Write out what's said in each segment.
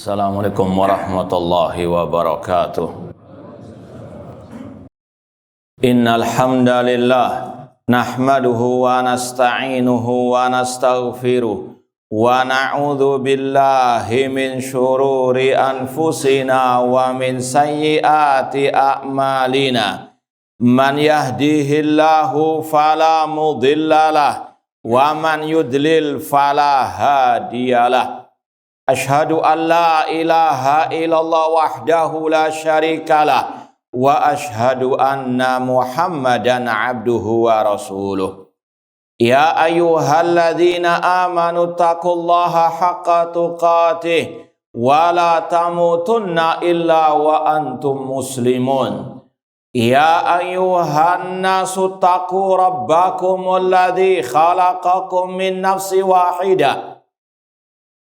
Assalamualaikum warahmatullahi wabarakatuh. Innal hamdalillah nahmaduhu wa nasta'inuhu wa nastaghfiruh wa na'udzu billahi min syururi anfusina wa min sayyiati a'malina. Man yahdihillahu fala mudhillalah wa man yudlil fala hadiyalah. Ashhadu an la ilaha illallah wahdahu la syarikalah wa ashhadu anna Muhammadan abduhu wa rasuluh. Ya ayyuhalladzina amanu taqullaha haqqa tuqatih wa la tamutunna illa wa antum muslimun. Ya ayyuhan nasu taqu rabbakumul ladzi khalaqakum min nafsin wahidah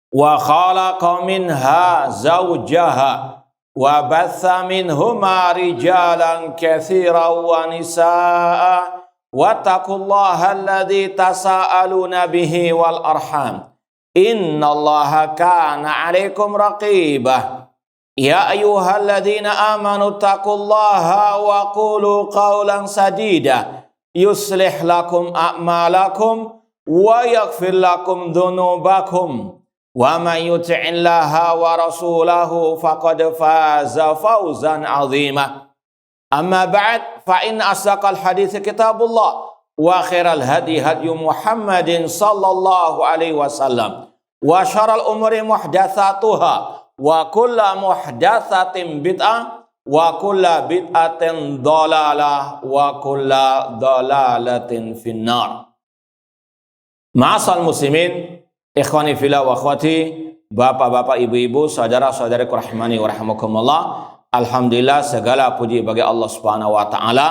wa khalaqa minha zawjaha wa batha minhuma rijalan katsiran wa nisaa wattaqullaha alladzi tasaaluna bihi wal arham innallaha kana 'alaikum raqibah. Ya ayyuhalladzina amanu taqullaha wa qulu qawlan sadida yuslih lakum a'malakum wa yaghfir lakum dhunubakum wa man yuti'illaha wa rasulahu faqad faza fawzan 'azima. Amma ba'd, fa in asdaqal hadits kitabullah wa khairal hadi hadyu Muhammadin sallallahu alaihi wasallam wa syarrul umuri muhdatsatuha wa kullu muhdatsatin bid'ah wa kullu bid'atin dhalalah wa kullu dhalalatin finnar. Ma'asal muslimin, ikhwani fillah wa akhwati, bapak-bapak, ibu-ibu, saudara-saudariku rahimani wa rahimakumullah. Alhamdulillah, segala puji bagi Allah Subhanahu wa taala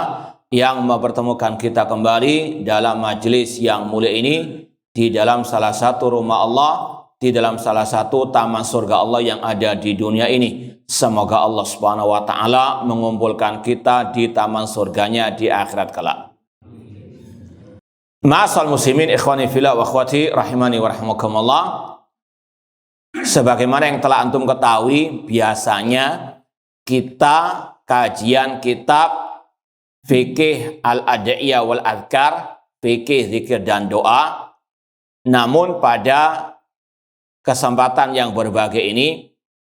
yang mempertemukan kita kembali dalam majelis yang mulia ini di dalam salah satu rumah Allah, di dalam salah satu taman surga Allah yang ada di dunia ini. Semoga Allah Subhanahu wa taala mengumpulkan kita di taman surganya di akhirat kelak. Ma'asal muslimin, ikhwani fillah wa akhwati rahimani wa rahimakumullah. Sebagaimana yang telah antum ketahui, biasanya kita kajian kitab fikih al-ad'iyah wal adhkar, fikih zikir dan doa. Namun pada kesempatan yang berbahagia ini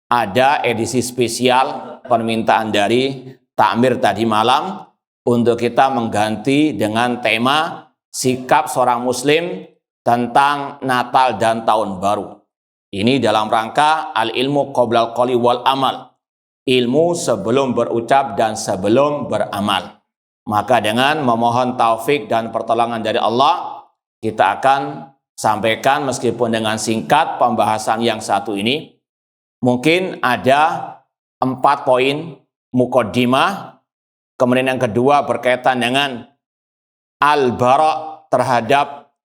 ada edisi spesial permintaan dari takmir tadi malam untuk kita mengganti dengan tema sikap seorang muslim tentang Natal dan Tahun Baru. Ini dalam rangka al-ilmu qoblal qawli wal amal. Ilmu sebelum berucap dan sebelum beramal. Maka dengan memohon taufik dan pertolongan dari Allah, kita akan sampaikan meskipun dengan singkat pembahasan yang satu ini. Mungkin ada 4 poin muqaddimah. Kemudian yang kedua berkaitan dengan al-bara' terhadap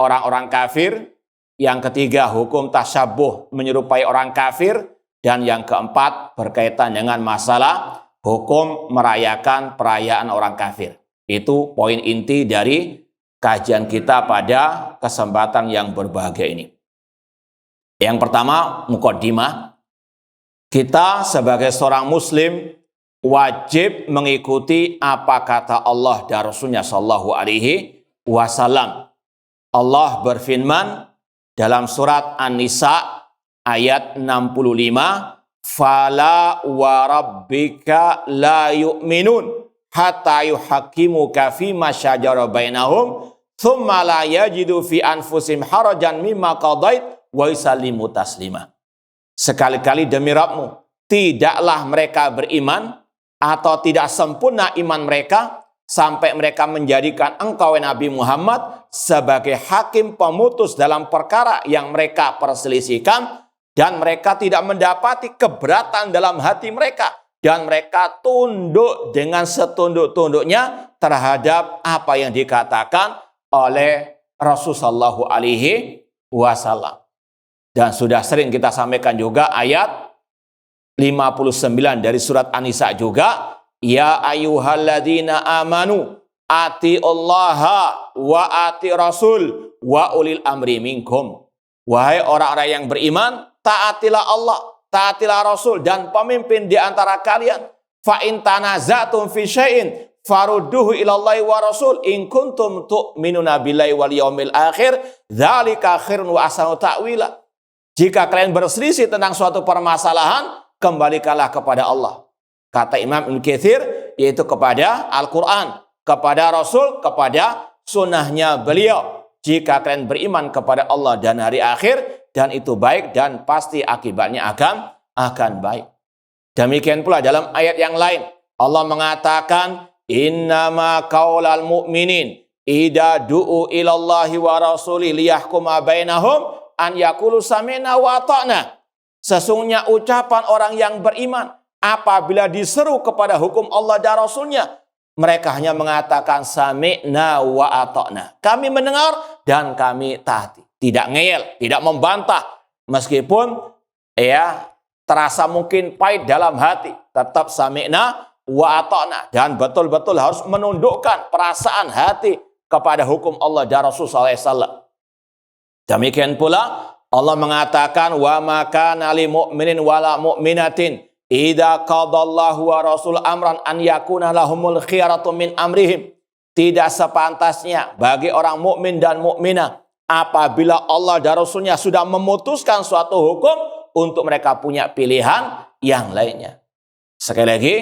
orang-orang kafir. Yang ketiga hukum tasyabuh menyerupai orang kafir. Dan yang keempat berkaitan dengan masalah hukum merayakan perayaan orang kafir. Itu poin inti dari kajian kita pada kesempatan yang berbahagia ini. Yang pertama, muqaddimah. Kita sebagai seorang muslim wajib mengikuti apa kata Allah dan Rasulnya sallallahu alaihi wasallam. Allah berfirman dalam surat An-Nisa ayat 65, fala wa rabbika la yu'minun hatta yuhaqqimuka fima syajara bainahum thumma la yajidu fi anfusihim harajan mimma qadait wa yusallimu taslima. Sekali-kali demi Rabbmu, tidaklah mereka beriman atau tidak sempurna iman mereka sampai mereka menjadikan engkau Nabi Muhammad sebagai hakim pemutus dalam perkara yang mereka perselisihkan, dan mereka tidak mendapati keberatan dalam hati mereka, dan mereka tunduk dengan setunduk-tunduknya terhadap apa yang dikatakan oleh Rasulullah sallallahu alaihi wasallam. Dan sudah sering kita sampaikan juga ayat 59 dari surat An-Nisa juga, ya ayyuhalladzina amanu atiullaha wa ati rasul wa ulil amri minkum. Wahai orang-orang yang beriman, taatilah Allah taatilah Rasul dan pemimpin di antara kalian. Fa in tanaza'tum fi syai'in farudduhu ilallahi wa rasul in kuntum tu'minuna billahi wal yaumil akhir dzalika khairun wa ahsanu ta'wila. Jika kalian berselisih tentang suatu permasalahan, kembalikanlah kepada Allah. Kata Imam Ibnu Katsir, yaitu kepada Al-Quran, kepada Rasul, kepada sunnahnya beliau. Jika kalian beriman kepada Allah dan hari akhir, dan itu baik dan pasti akibatnya akan baik. Demikian pula dalam ayat yang lain, Allah mengatakan, innama qaulal mu'minin idza du'u ilallahi wa rasuli liyahkuma bainahum an yaqulu sami'na wa ata'na. Sesungguhnya ucapan orang yang beriman apabila diseru kepada hukum Allah dan Rasulnya, mereka hanya mengatakan sami'na wa ata'na. Kami mendengar dan kami taati. Tidak ngeyel, tidak membantah. Meskipun terasa mungkin pahit dalam hati, tetap sami'na wa ata'na. Dan betul-betul harus menundukkan perasaan hati kepada hukum Allah dan Rasul SAW. Demikian pula Allah mengatakan wa ma kana lil mu'minin wala mu'minatin idza qadallahu wa rasul amran an yakuna lahumul khiyaratu min amrihim. Tidak sepantasnya bagi orang mukmin dan mukminah apabila Allah dan Rasulnya sudah memutuskan suatu hukum untuk mereka punya pilihan yang lainnya. Sekali lagi,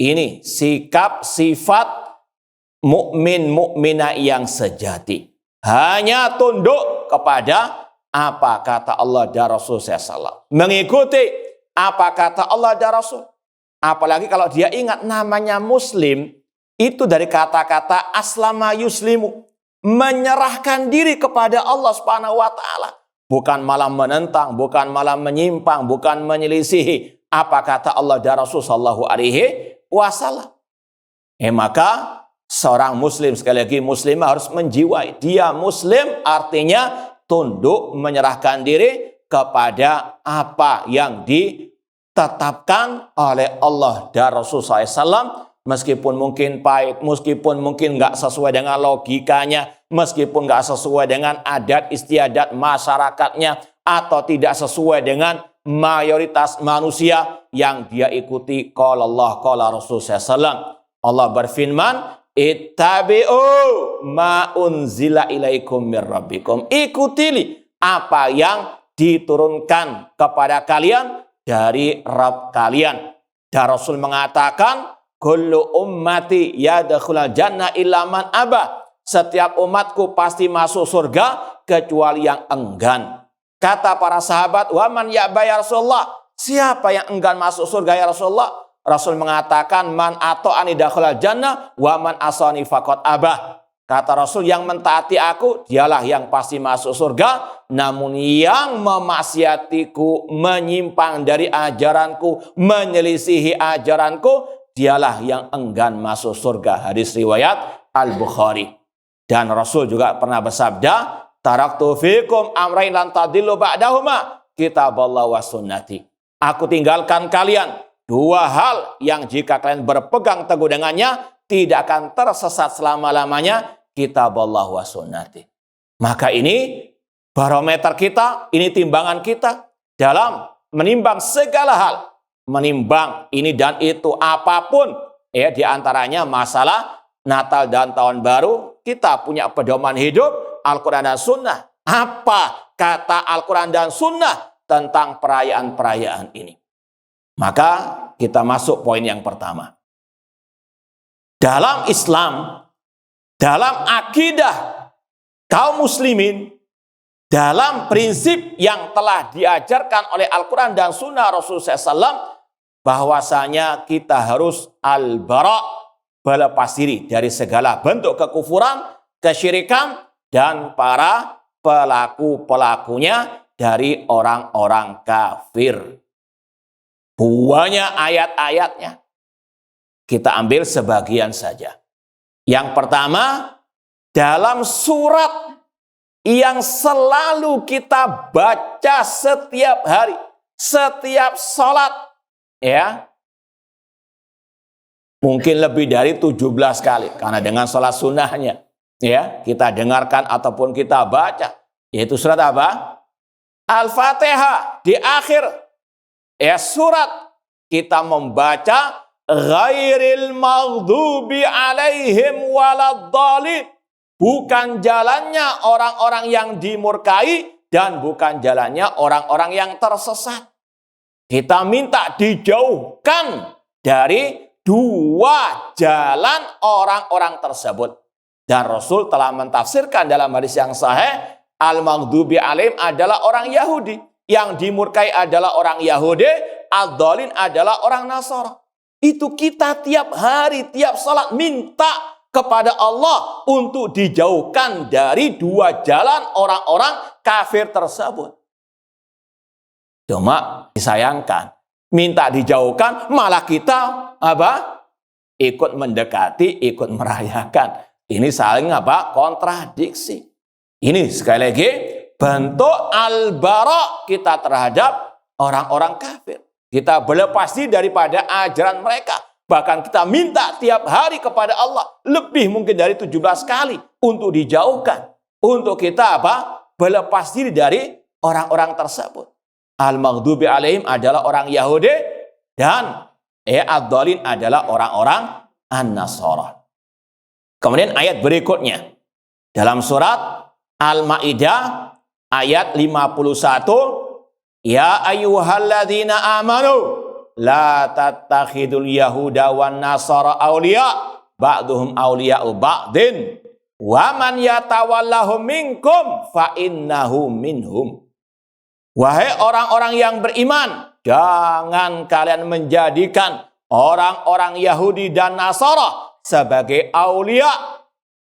ini sikap sifat mukmin mukminah yang sejati. Hanya tunduk kepada apa kata Allah dan Rasul SAW. Mengikuti apa kata Allah dan Rasul. Apalagi kalau dia ingat namanya Muslim, itu dari kata-kata aslama yuslimu. Menyerahkan diri kepada Allah Subhanahu wa Ta'ala. Bukan malah menentang, bukan malah menyimpang, bukan menyelisihi apa kata Allah dan Rasul Sallallahu Alaihi Wasallam. Maka seorang muslim, sekali lagi muslimah harus menjiwai. Dia muslim artinya tunduk, menyerahkan diri kepada apa yang ditetapkan oleh Allah dan Rasul SAW. Meskipun mungkin pahit, meskipun mungkin nggak sesuai dengan logikanya, meskipun nggak sesuai dengan adat istiadat masyarakatnya, atau tidak sesuai dengan mayoritas manusia yang dia ikuti. Qala Allah, qala Rasul SAW. Allah berfirman, ittabi'u ma unzila ilaikum mir rabbikum. Ikutilah apa yang diturunkan kepada kalian dari Rabb kalian. Dan Rasul mengatakan, kullu ummati yadkhulul jannah illa man aba. Setiap umatku pasti masuk surga kecuali yang enggan. Kata para sahabat, wa man ya'ba ya Rasulullah? Siapa yang enggan masuk surga ya Rasulullah? Rasul mengatakan, man ata'ani dakhalal jannah wa man asani faqad abah. Kata Rasul, yang mentaati aku dialah yang pasti masuk surga, namun yang memaksiatiku, menyimpang dari ajaranku, menyelisihi ajaranku, dialah yang enggan masuk surga. Hadis riwayat Al-Bukhari. Dan Rasul juga pernah bersabda, taraktu fikum amrain lan tadillu ba'dahuma kitaballah wa sunnati. Aku tinggalkan kalian dua hal yang jika kalian berpegang teguh dengannya tidak akan tersesat selama-lamanya, kitaballah wa sunnati. Maka ini barometer kita, ini timbangan kita dalam menimbang segala hal. Menimbang ini dan itu apapun, di antaranya masalah Natal dan Tahun Baru, kita punya pedoman hidup Al-Quran dan Sunnah. Apa kata Al-Quran dan Sunnah tentang perayaan-perayaan ini? Maka kita masuk poin yang pertama. Dalam Islam, dalam akidah kaum muslimin, dalam prinsip yang telah diajarkan oleh Al-Quran dan Sunnah Rasulullah SAW, bahwasanya kita harus al-bara', berlepas diri dari segala bentuk kekufuran, kesyirikan, dan para pelaku-pelakunya dari orang-orang kafir. Banyak ayat-ayatnya. Kita ambil sebagian saja. Yang pertama, dalam surat yang selalu kita baca setiap hari, setiap sholat, mungkin lebih dari 17 kali, karena dengan sholat sunnahnya, kita dengarkan ataupun kita baca, yaitu surat apa? Al-Fatihah. Di akhir, surat kita membaca ghairil maghdubi alaihim waladdallin, bukan jalannya orang-orang yang dimurkai dan bukan jalannya orang-orang yang tersesat. Kita minta dijauhkan dari dua jalan orang-orang tersebut. Dan Rasul telah mentafsirkan dalam hadis yang sahih, al-maghdubi alaihim adalah orang Yahudi, yang dimurkai adalah orang Yahudi, ad-dhalin adalah orang Nasara. Itu kita tiap hari, tiap salat minta kepada Allah untuk dijauhkan dari dua jalan orang-orang kafir tersebut. Cuma disayangkan, minta dijauhkan malah kita ikut mendekati, ikut merayakan. Ini saling kontradiksi. Ini sekali lagi bentuk al-bara kita terhadap orang-orang kafir. Kita berlepas diri daripada ajaran mereka. Bahkan kita minta tiap hari kepada Allah lebih mungkin dari 17 kali untuk dijauhkan. Untuk kita berlepas diri dari orang-orang tersebut. Al-maghdubi alaihim adalah orang Yahudi dan ad-dhalin adalah orang-orang an-Nasara. Kemudian ayat berikutnya dalam surat Al-Maidah ayat 51, ya ayyuhalladzina amanu la tattakhidul yahuda wan nasara awliya ba'duhum awliya'u ba'din wa man yatawallahum minkum fa innahu minhum. Wahai orang-orang yang beriman, jangan kalian menjadikan orang-orang Yahudi dan Nasara sebagai aulia.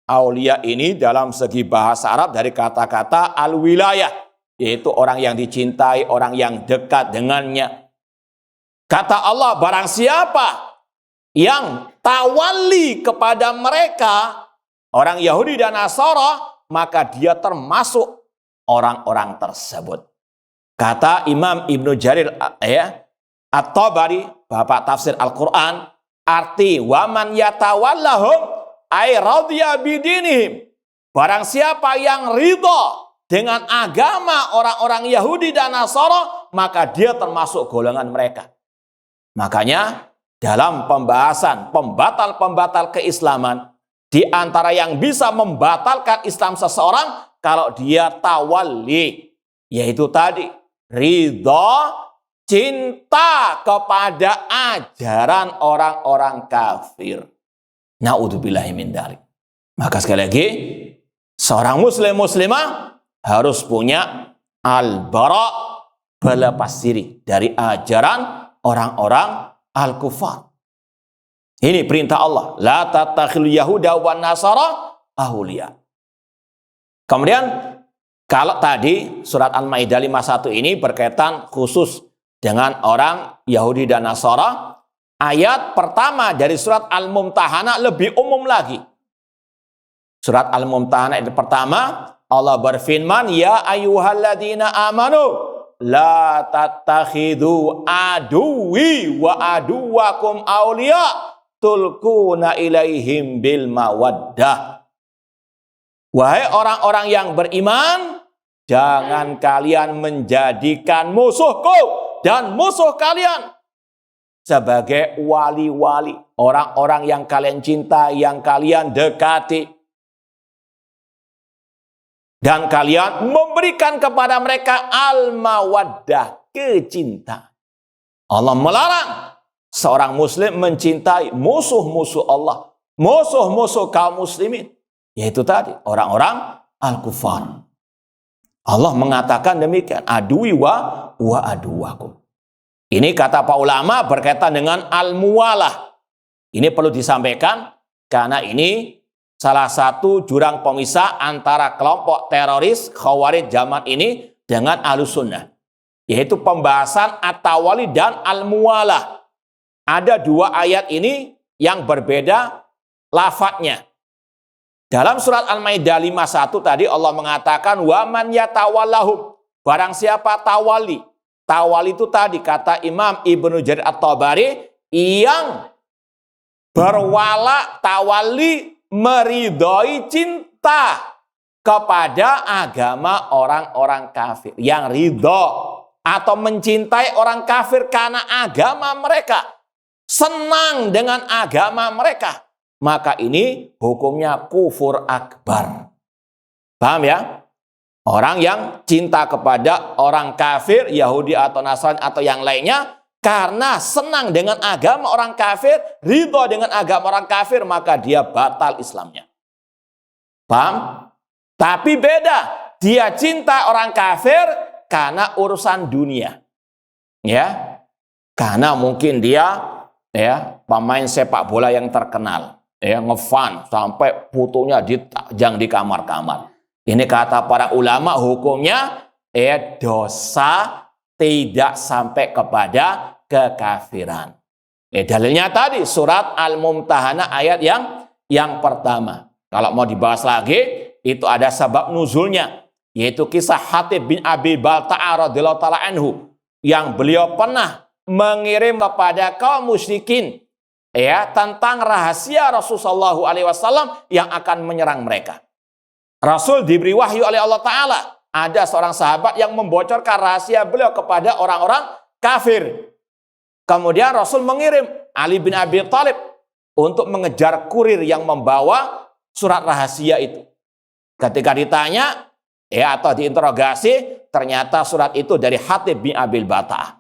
Aulia ini dalam segi bahasa Arab dari kata-kata al-wilayah, yaitu orang yang dicintai, orang yang dekat dengannya. Kata Allah, barang siapa yang tawalli kepada mereka, orang Yahudi dan Nasara, maka dia termasuk orang-orang tersebut. Kata Imam Ibnu Jarir At-Tabari, bapak tafsir Al-Quran, arti waman yatawallahum ay radhiya bidinihim. Barang siapa yang ridha dengan agama orang-orang Yahudi dan Nasara, maka dia termasuk golongan mereka. Makanya dalam pembahasan pembatal-pembatal keislaman, di antara yang bisa membatalkan Islam seseorang kalau dia tawalli, yaitu tadi ridha, cinta kepada ajaran orang-orang kafir. Na'udzubillahi min dzalik. Maka sekali lagi, seorang muslim muslimah harus punya al-bara, berlepas diri dari ajaran orang-orang al-kufar. Ini perintah Allah, la tattakhidul yahuda wan nasara awliya. Kemudian kalau tadi surat Al-Maidah 51 ini berkaitan khusus dengan orang Yahudi dan Nasara, ayat pertama dari surat Al-Mumtahanah lebih umum lagi. Surat Al-Mumtahanah ayat pertama, Allah berfirman, ya ayyuhalladzina amanu la tattakhidu aduwi wa aduwakum awliya tulkuna ilaihim bil mawaddah. Wahai orang-orang yang beriman, jangan kalian menjadikan musuhku dan musuh kalian sebagai wali-wali, orang-orang yang kalian cintai, yang kalian dekati. Dan kalian memberikan kepada mereka al-mawaddah, kecintaan. Allah melarang seorang muslim mencintai musuh-musuh Allah, musuh-musuh kaum muslimin. Yaitu tadi, orang-orang al-kufar. Allah mengatakan demikian, aduwi wa aduwakum. Ini kata para ulama berkaitan dengan al-muwalah. Ini perlu disampaikan, karena ini salah satu jurang pemisah antara kelompok teroris Khawarij zaman ini dengan Ahlus Sunnah. Yaitu pembahasan at-tawali dan al-muwalah. Ada dua ayat ini yang berbeda lafadznya. Dalam surat Al-Maidah 51 tadi Allah mengatakan wa man yatawallahum, barang siapa tawali. Tawali itu tadi kata Imam Ibnu Jarir At-Tabari yang berwala, tawali, meridhoi, cinta kepada agama orang-orang kafir, yang ridho atau mencintai orang kafir karena agama mereka, senang dengan agama mereka, maka ini hukumnya kufur akbar. Paham ya? Orang yang cinta kepada orang kafir, Yahudi atau Nasrani atau yang lainnya, karena senang dengan agama orang kafir, ridho dengan agama orang kafir, maka dia batal Islamnya. Paham? Tapi beda, dia cinta orang kafir karena urusan dunia. Ya. Karena mungkin dia pemain sepak bola yang terkenal, ngefan sampai fotonya dipajang di kamar-kamar. Ini kata para ulama hukumnya dosa tidak sampai kepada kekafiran. Dalilnya tadi surat Al-Mumtahanah ayat yang pertama. Kalau mau dibahas lagi, itu ada sebab nuzulnya, yaitu kisah Hatib bin Abi Balta'a radhiyallahu ta'ala anhu, yang beliau pernah mengirim kepada kaum musyrikin tentang rahasia Rasulullah SAW yang akan menyerang mereka. Rasul diberi wahyu oleh Allah Ta'ala. Ada seorang sahabat yang membocorkan rahasia beliau kepada orang-orang kafir. Kemudian Rasul mengirim Ali bin Abi Thalib untuk mengejar kurir yang membawa surat rahasia itu. Ketika ditanya atau diinterogasi, ternyata surat itu dari Hatib bin Abi Balta'a.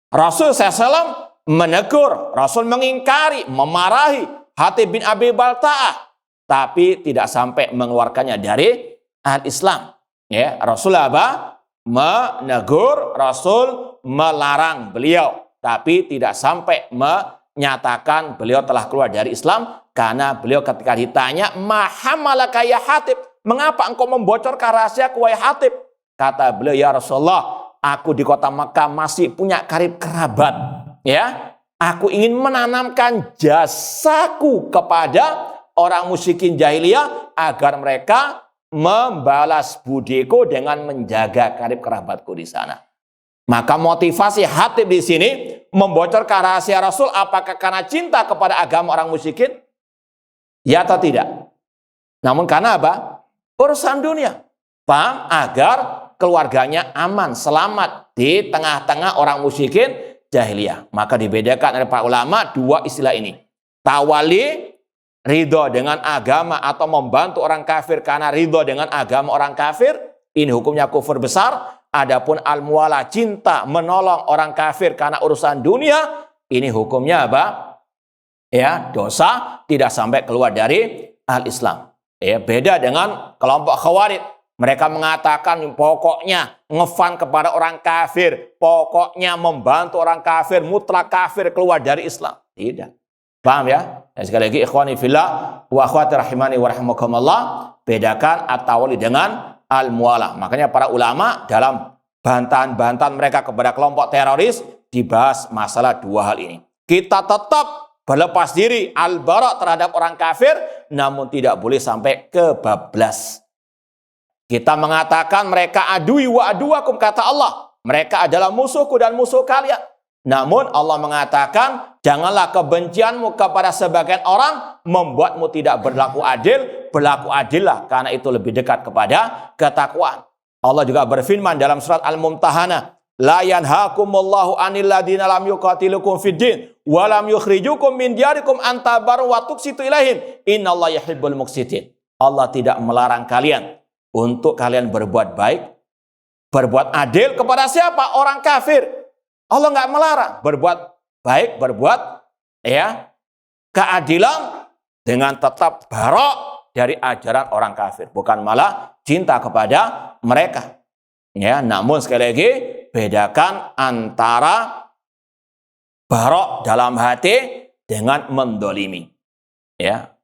Rasul SAW menegur, Rasul mengingkari, memarahi Hatib bin Abi Balta'a, tapi tidak sampai mengeluarkannya dari al-Islam. Rasul menegur, Rasul melarang beliau, tapi tidak sampai menyatakan beliau telah keluar dari Islam, karena beliau ketika ditanya, "Ma hamalaka ya Hatib?" Mengapa engkau membocorkan rahasia wahai Hatib? Kata beliau, "Ya Rasulullah, aku di kota Makkah masih punya karib kerabat. Aku ingin menanamkan jasaku kepada orang musyrikin jahiliyah agar mereka membalas budiku dengan menjaga karib kerabatku di sana." Maka motivasi Hatib di sini membocorkan rahasia Rasul apakah karena cinta kepada agama orang musyrikin? Ya atau tidak? Namun karena apa? Urusan dunia. Paham? Agar keluarganya aman, selamat di tengah-tengah orang musyrikin jahiliyah. Maka dibedakan oleh para ulama dua istilah ini. Tawali, ridho dengan agama atau membantu orang kafir karena ridho dengan agama orang kafir, ini hukumnya kufur besar. Adapun al-muwala, cinta menolong orang kafir karena urusan dunia, ini hukumnya apa? Dosa, tidak sampai keluar dari al-Islam. Beda dengan kelompok Khawarij. Mereka mengatakan pokoknya ngefan kepada orang kafir, pokoknya membantu orang kafir, mutlak kafir keluar dari Islam. Tidak. Paham ya? Dan sekali lagi ikhwani fillah wa akhwati rahimani wa rahimakumullah, bedakan at-tawali dengan al-muwala. Makanya para ulama dalam bantahan-bantahan mereka kepada kelompok teroris dibahas masalah dua hal ini. Kita tetap berlepas diri al-bara terhadap orang kafir, namun tidak boleh sampai kebablas. Kita mengatakan mereka adui wa aduakum, kata Allah. Mereka adalah musuhku dan musuh kalian. Namun Allah mengatakan, janganlah kebencianmu kepada sebagian orang membuatmu tidak berlaku adil. Berlaku adillah, karena itu lebih dekat kepada ketakwaan. Allah juga berfirman dalam surat Al-Mumtahanah, la yanhakumullahu anil ladina lam yuqatilukum fid din wa lam yukhrijukum min diyarikum an tabarru wa tuqsitu ilaihim innallaha yuhibbul muqsitin. Allah tidak melarang kalian untuk kalian berbuat baik, berbuat adil kepada siapa? Orang kafir. Allah nggak melarang berbuat baik, berbuat keadilan dengan tetap barok dari ajaran orang kafir, bukan malah cinta kepada mereka. Namun sekali lagi bedakan antara barok dalam hati dengan mendolimi.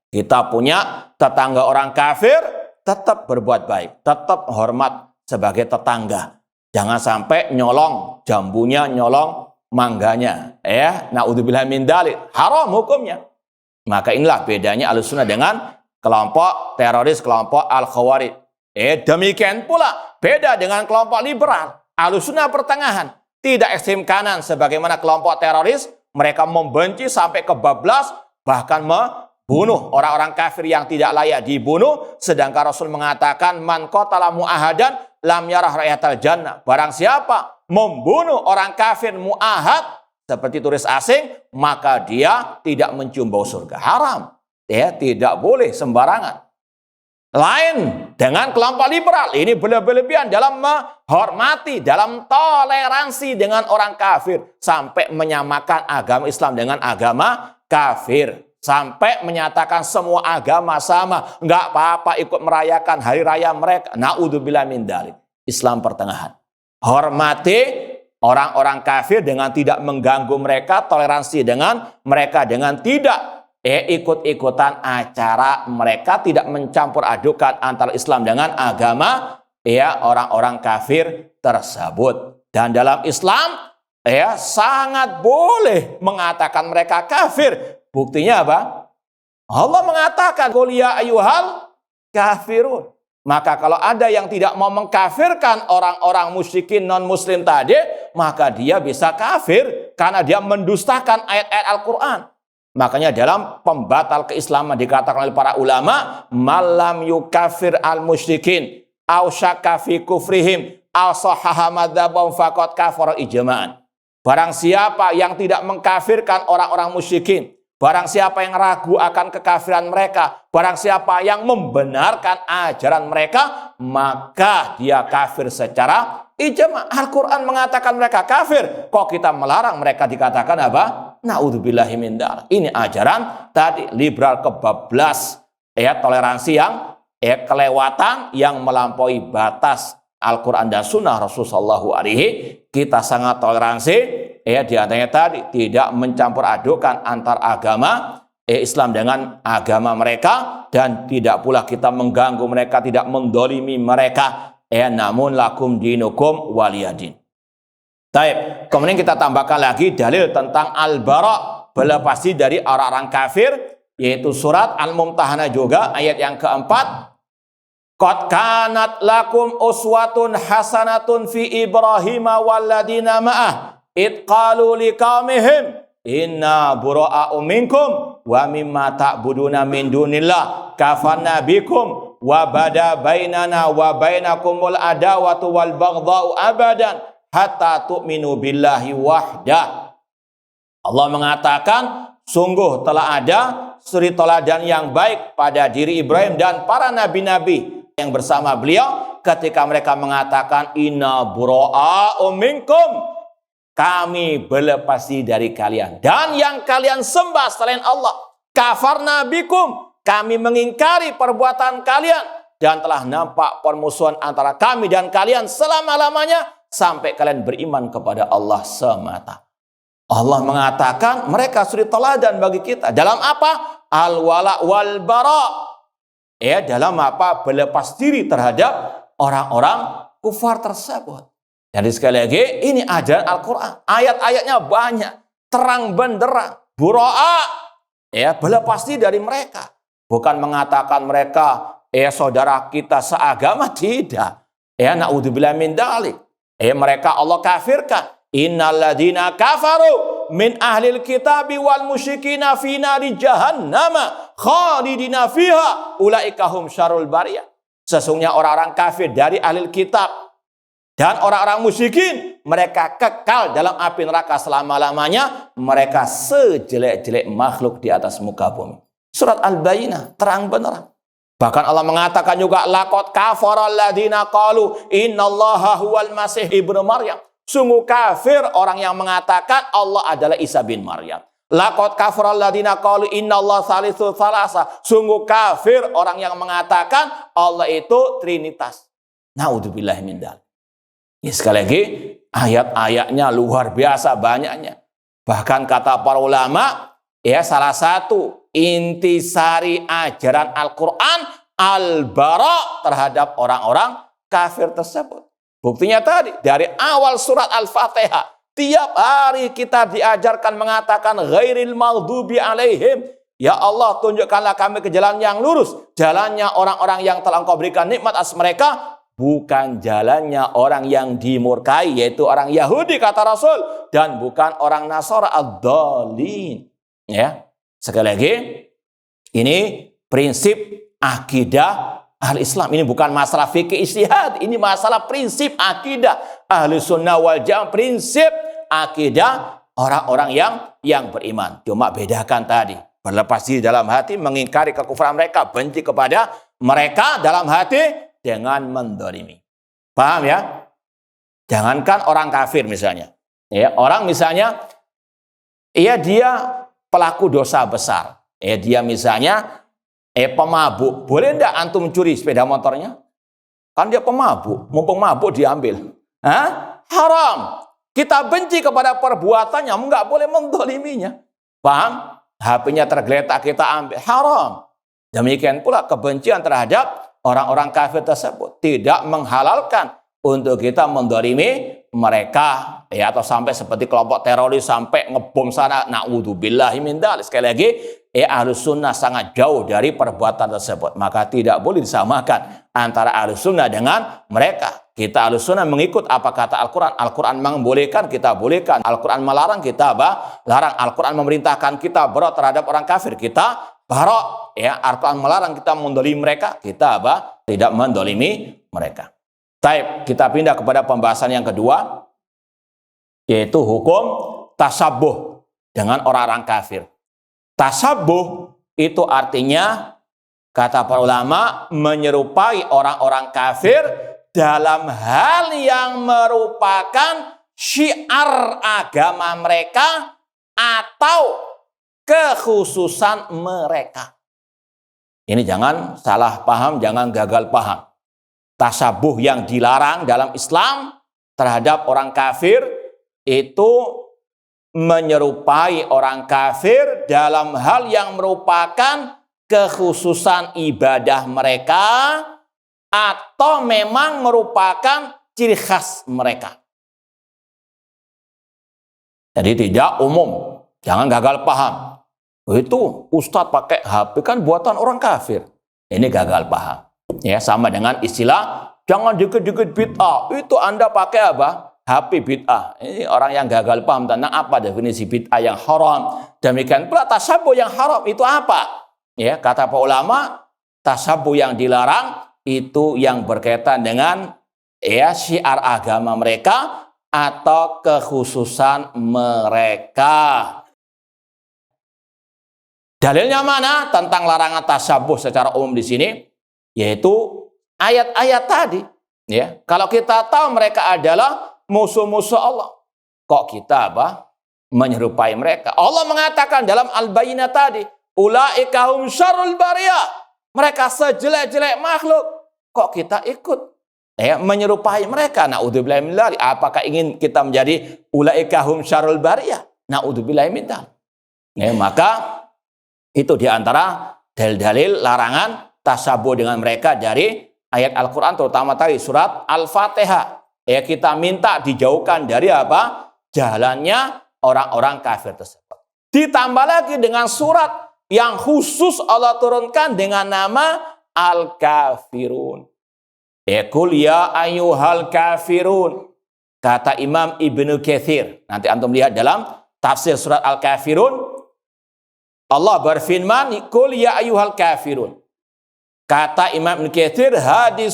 Kita punya tetangga orang kafir, tetap berbuat baik, tetap hormat sebagai tetangga. Jangan sampai nyolong jambunya, nyolong mangganya. Naudzubillah min dzalik. Haram hukumnya. Maka inilah bedanya Ahlussunnah dengan kelompok teroris, kelompok al-Khawarij. Demikian pula beda dengan kelompok liberal. Ahlussunnah pertengahan, tidak ekstrem kanan sebagaimana kelompok teroris. Mereka membenci sampai kebablas, bahkan membunuh orang-orang kafir yang tidak layak dibunuh. Sedangkan Rasul mengatakan, man qatala mu'ahadan lam yarah rayatal jannah. Barang siapa membunuh orang kafir mu'ahad seperti turis asing, maka dia tidak mencium bau surga. Haram. Ya, tidak boleh sembarangan. Lain dengan kelompok liberal, ini berlebihan dalam menghormati, dalam toleransi dengan orang kafir, sampai menyamakan agama Islam dengan agama kafir, sampai menyatakan semua agama sama, nggak apa-apa ikut merayakan hari raya mereka. Na'udzubillah min dzalik. Islam pertengahan. Hormati orang-orang kafir dengan tidak mengganggu mereka, toleransi dengan mereka dengan tidak ikut-ikutan acara mereka, tidak mencampur adukan antara Islam dengan agama orang-orang kafir tersebut. Dan dalam Islam sangat boleh mengatakan mereka kafir. Buktinya apa? Allah mengatakan qul ya ayyuhal kafirun. Maka kalau ada yang tidak mau mengkafirkan orang-orang musyrikin non-muslim tadi, maka dia bisa kafir karena dia mendustakan ayat-ayat Al-Qur'an. Makanya dalam pembatal keislaman dikatakan oleh para ulama, malam yukafir al-musyrikin aw syakka fi kufrihim aw sahaha madzhabahum faqad kafara ijma'an. Barang siapa yang tidak mengkafirkan orang-orang musyrikin, barang siapa yang ragu akan kekafiran mereka, barang siapa yang membenarkan ajaran mereka, maka dia kafir secara ijma'. Al-Quran mengatakan mereka kafir, kok kita melarang mereka dikatakan apa? Na'udzubillahi min dzalik. Ini ajaran tadi liberal kebablas, toleransi yang kelewatan, yang melampaui batas Al-Quran dan Sunnah Rasulullah SAW. Kita sangat toleransi, di antaranya tadi tidak mencampur adukan antar agama Islam dengan agama mereka, dan tidak pula kita mengganggu mereka, tidak mendolimi mereka. Namun lakum dinukum waliyadin. Taib. Kemudian kita tambahkan lagi dalil tentang al-bara', berlepas diri dari orang-orang kafir, yaitu surat Al-Mumtahanah juga ayat yang keempat. Qad kanat lakum uswatun hasanatun fi Ibrahim walladina ma'ah id qalu liqaumihim inna bura'a'u minkum wa mimma ta'buduna min dunillah kafarna bikum wa bada bainana wa bainakumul adawatu wal baghdha'u abadan hatta tu'minu billahi wahdah. Allah mengatakan, sungguh telah ada suri teladan yang baik pada diri Ibrahim dan para nabi-nabi yang bersama beliau ketika mereka mengatakan inna bura'a'u minkum, kami berlepas diri dari kalian dan yang kalian sembah selain Allah. Kafarna bikum, kami mengingkari perbuatan kalian dan telah nampak permusuhan antara kami dan kalian selama-lamanya sampai kalian beriman kepada Allah semata. Allah mengatakan mereka suri teladan bagi kita. Dalam apa? Al-wala wal bara'. Dalam apa? Berlepas diri terhadap orang-orang kufar tersebut. Jadi sekali lagi, ini ajaran Al-Quran. Ayat-ayatnya banyak. Terang benderang. Bura'a. Berlepas diri dari mereka. Bukan mengatakan mereka saudara kita seagama. Tidak. Na'udzubillah min dzalik. Mereka Allah kafirkan. Innalladzina kafaru min ahlil kitabi wal musyrikina fi nari jahannama khalidina fiha ulaika hum syarrul bariyah. Sesungguhnya orang-orang kafir dari ahlil kitab dan orang-orang musyrikin, mereka kekal dalam api neraka selama-lamanya. Mereka sejelek-jelek makhluk di atas muka bumi. Surat Al-Bayyinah, terang benerang. Bahkan Allah mengatakan juga laqad kafara alladziina qalu innallaha huwal masih ibnu Maryam. Sungguh kafir orang yang mengatakan Allah adalah Isa bin Maryam. Laqad kafara alladziina qalu innallaha salisu salasa. Sungguh kafir orang yang mengatakan Allah itu trinitas. Naudzubillahi min dzalik. Sekali lagi ayat-ayatnya luar biasa banyaknya. Bahkan kata para ulama, salah satu intisari ajaran Al-Quran al-bara' terhadap orang-orang kafir tersebut. Buktinya tadi dari awal surat Al-Fatihah, tiap hari kita diajarkan mengatakan ghairil maghdubi alaihim. Ya Allah, tunjukkanlah kami ke jalan yang lurus, jalannya orang-orang yang telah Engkau berikan nikmat atas mereka, bukan jalannya orang yang dimurkai, yaitu orang Yahudi kata Rasul, dan bukan orang Nasara ad-dhalin. Sekali lagi, ini prinsip akidah ahli Islam. Ini bukan masalah fikih ijtihad, ini masalah prinsip akidah ahli sunnah wal jamaah, prinsip akidah orang-orang yang beriman. Cuma bedakan tadi, berlepas diri dalam hati, mengingkari kekufuran mereka, benci kepada mereka dalam hati dengan mendolimi. Paham ya? Jangankan orang kafir misalnya, ya, orang misalnya, ya dia pelaku dosa besar, ya dia misalnya pemabuk, boleh enggak antum curi sepeda motornya? Kan dia pemabuk, mumpung mabuk diambil. Hah? Haram. Kita benci kepada perbuatannya, enggak boleh mendoliminya. Paham? HP-nya tergeletak kita ambil, haram. Demikian pula kebencian terhadap orang-orang kafir tersebut tidak menghalalkan untuk kita mendolimi mereka, ya, atau sampai seperti kelompok teroris sampai ngebom sana. Na'udzubillahi min dzalik. Sekali lagi, Ahlus Sunnah sangat jauh dari perbuatan tersebut. Maka tidak boleh disamakan antara Ahlus Sunnah dengan mereka. Kita Ahlus Sunnah mengikut apa kata Al-Quran. Al-Quran membolehkan, kita bolehkan. Al-Quran melarang, kita larang. Al-Quran memerintahkan kita berok terhadap orang kafir, kita barok. Ya, Al-Quran melarang kita mendolimi mereka, kita tidak mendolimi mereka. Baik, kita pindah kepada pembahasan yang kedua, yaitu hukum tasabuh dengan orang-orang kafir. Tasabuh itu artinya, kata para ulama, menyerupai orang-orang kafir dalam hal yang merupakan syiar agama mereka atau kekhususan mereka. Ini jangan salah paham, jangan gagal paham. Tasabuh yang dilarang dalam Islam terhadap orang kafir itu menyerupai orang kafir dalam hal yang merupakan kekhususan ibadah mereka atau memang merupakan ciri khas mereka. Jadi tidak umum, jangan gagal paham. Itu Ustadz pakai HP kan buatan orang kafir. Ini gagal paham. Ya, sama dengan istilah jangan dikit-dikit bid'ah. Itu Anda pakai apa? HP bid'ah. Ini orang yang gagal paham tentang apa definisi bid'ah yang haram. Demikian pula tasabuh yang haram itu apa? Ya, kata para ulama, tasabuh yang dilarang itu yang berkaitan dengan ya syiar agama mereka atau kekhususan mereka. Dalilnya mana tentang larangan tasabuh secara umum di sini? Yaitu ayat-ayat tadi. Ya, kalau kita tahu mereka adalah musuh-musuh Allah, kok kita menyerupai mereka? Allah mengatakan dalam Al-Bayyinah tadi, ulaika hum syarrul bariyah. Mereka sejelek-jelek makhluk. Kok kita ikut menyerupai mereka? Na'udzubillahi min dzalik. Apakah ingin kita menjadi ulaika hum syarrul bariyah? Na'udzubillahi min dzalik. Maka itu diantara dalil-dalil larangan tasabuh dengan mereka dari ayat Al-Quran, terutama tadi surat Al-Fatihah. Ya, kita minta dijauhkan dari apa? Jalannya orang-orang kafir tersebut. Ditambah lagi dengan surat yang khusus Allah turunkan dengan nama Al-Kafirun. Qul ya ayyuhal kafirun. Kata Imam Ibnu Katsir. Nanti antum lihat dalam tafsir surat Al-Kafirun. Allah berfirman, Qul ya ayyuhal kafirun. Kata Imam Ibnu Katsir, hadis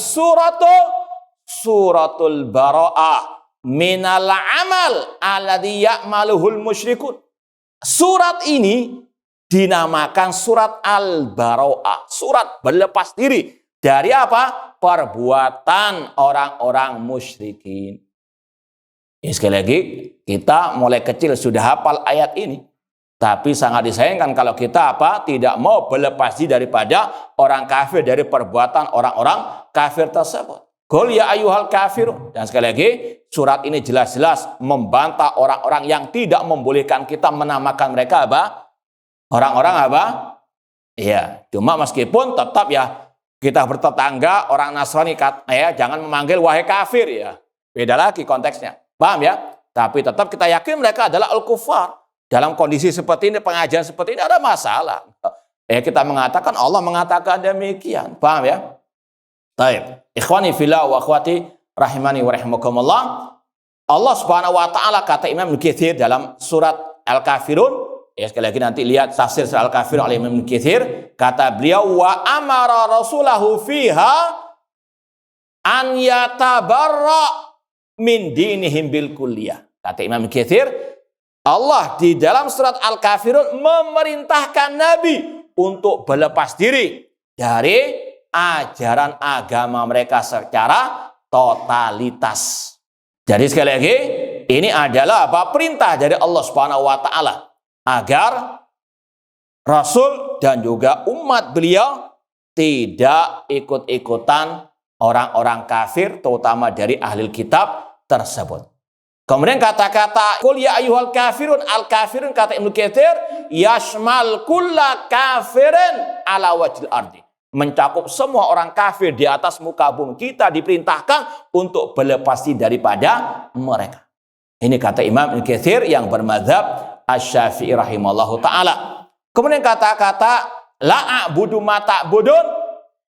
suratul bara'ah minal amal alladhi ya'maluhul musyrikun. Surat ini dinamakan surat Al-Bara'ah, surat berlepas diri dari apa? Perbuatan orang-orang musyrikin. Sekali lagi, kita mulai kecil sudah hafal ayat ini. Tapi sangat disayangkan kalau kita tidak mau berlepas diri daripada orang kafir, dari perbuatan orang-orang kafir tersebut. Qul ya ayyuhal kafirun. Dan sekali lagi, surat ini jelas-jelas membantah orang-orang yang tidak membolehkan kita menamakan mereka orang-orang ya, cuma meskipun tetap ya kita bertetangga orang Nasrani jangan memanggil wahai kafir ya. Beda lagi konteksnya. Paham ya? Tapi tetap kita yakin mereka adalah al-kuffar. Dalam kondisi seperti ini, pengajian seperti ini ada masalah. Kita mengatakan, Allah mengatakan demikian. Paham ya? Baik. Ikhwani fillah wa akhwati rahimani wa rahimakumullah. Allah Subhanahu wa taala, kata Imam Ibnu Katsir dalam surat Al-Kafirun, Ya, sekali lagi nanti lihat tafsir surah Al-Kafirun oleh Imam Katsir, kata beliau wa amara rasulahu fiha an yatabarra min dinihim bil kulliyah. Kata Imam Katsir, Allah di dalam surat Al-Kafirun memerintahkan Nabi untuk berlepas diri dari ajaran agama mereka secara totalitas. Jadi sekali lagi, ini adalah perintah dari Allah Subhanahu wa taala agar Rasul dan juga umat beliau tidak ikut-ikutan orang-orang kafir, terutama dari ahli kitab tersebut. Kemudian kata-kata qul ya ayyuhal kafirun, al-kafirun kata Ibnu Katsir yashmal kulla kafirin ala wajhil ardi. Mencakup semua orang kafir di atas muka bumi. Kita diperintahkan untuk berlepas diri daripada mereka. Ini kata Imam Ibnu Katsir yang bermadzhab Asy-Syafi'i rahimallahu taala. Kemudian kata-kata la a'budu ma ta'budun,